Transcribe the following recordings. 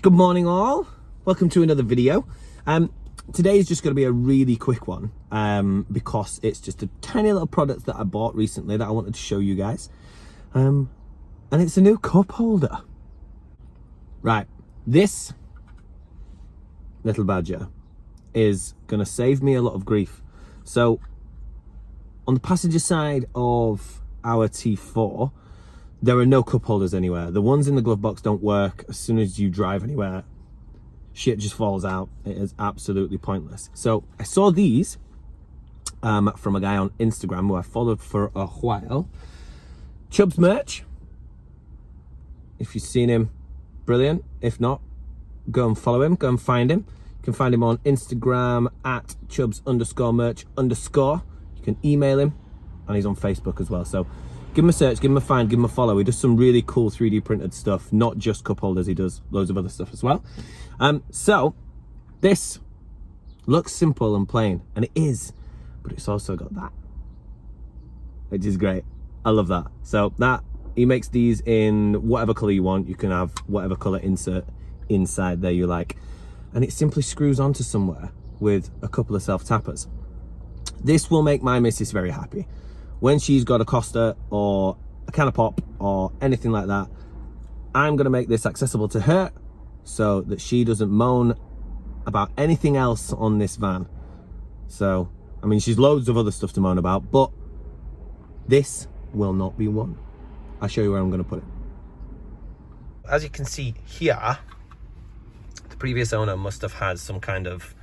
Good morning all, welcome to another video. Today is just going to be a really quick one because it's just a tiny little product that I bought recently that I wanted to show you guys, and it's a new cup holder. Right, this little badger is going to save me a lot of grief. So on the passenger side of our T4 there are no cup holders anywhere. The ones in the glove box don't work. As soon as you drive anywhere, shit just falls out. It is absolutely pointless. So I saw these from a guy on Instagram who I followed for a while. Chubbs Merch. If you've seen him, brilliant. If not, go and follow him. Go and find him. You can find him on Instagram at Chubbs_merch_. You can email him, and he's on Facebook as well. So give him a search, give him a find, give him a follow. He does some really cool 3D printed stuff, not just cup holders, he does loads of other stuff as well. So this looks simple and plain, and it is, but it's also got that, which is great. I love that. So that, he makes these in whatever color you want. You can have whatever color insert inside there you like, and it simply screws onto somewhere with a couple of self-tappers. This will make my missus very happy. When she's got a Costa or a can of pop or anything like that, I'm going to make this accessible to her so that she doesn't moan about anything else on this van. So, I mean, she's loads of other stuff to moan about, but this will not be one. I'll show you where I'm going to put it. As you can see here, the previous owner must have had some kind of,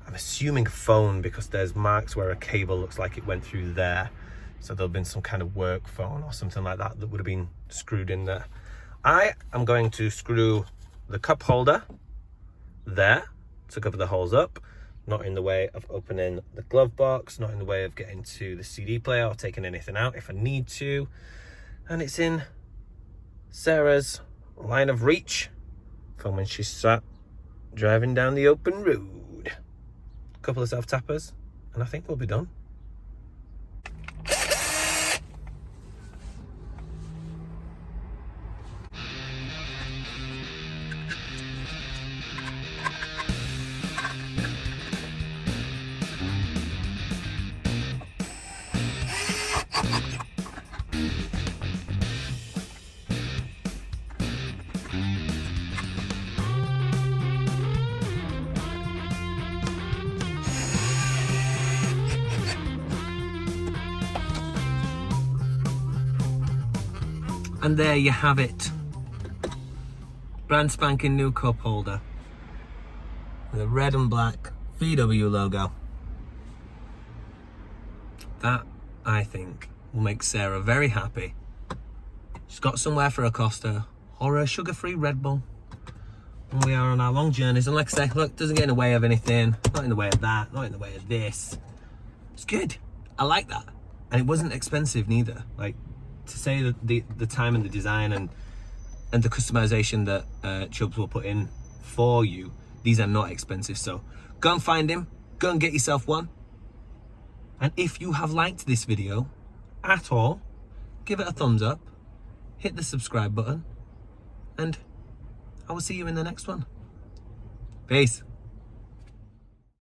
I'm assuming, phone, because there's marks where a cable looks like it went through there. So there'll have been some kind of work phone or something like that that would have been screwed in there. I am going to screw the cup holder there to cover the holes up, not in the way of opening the glove box, not in the way of getting to the CD player or taking anything out if I need to. And it's in Sarah's line of reach from when she sat driving down the open road. A couple of self-tappers and I think we'll be done. And there you have it. Brand spanking new cup holder with a red and black VW logo. That, I think, will make Sarah very happy. She's got somewhere for a Costa or a sugar-free Red Bull when we are on our long journeys. And like I say, look, doesn't get in the way of anything. Not in the way of that, not in the way of this. It's good. I like that. And it wasn't expensive neither. Like, to say that the time and the design and the customization that Chubbs will put in for you, these are not expensive. So go and find him, go and get yourself one. And if you have liked this video at all, give it a thumbs up, hit the subscribe button, and I will see you in the next one. Peace.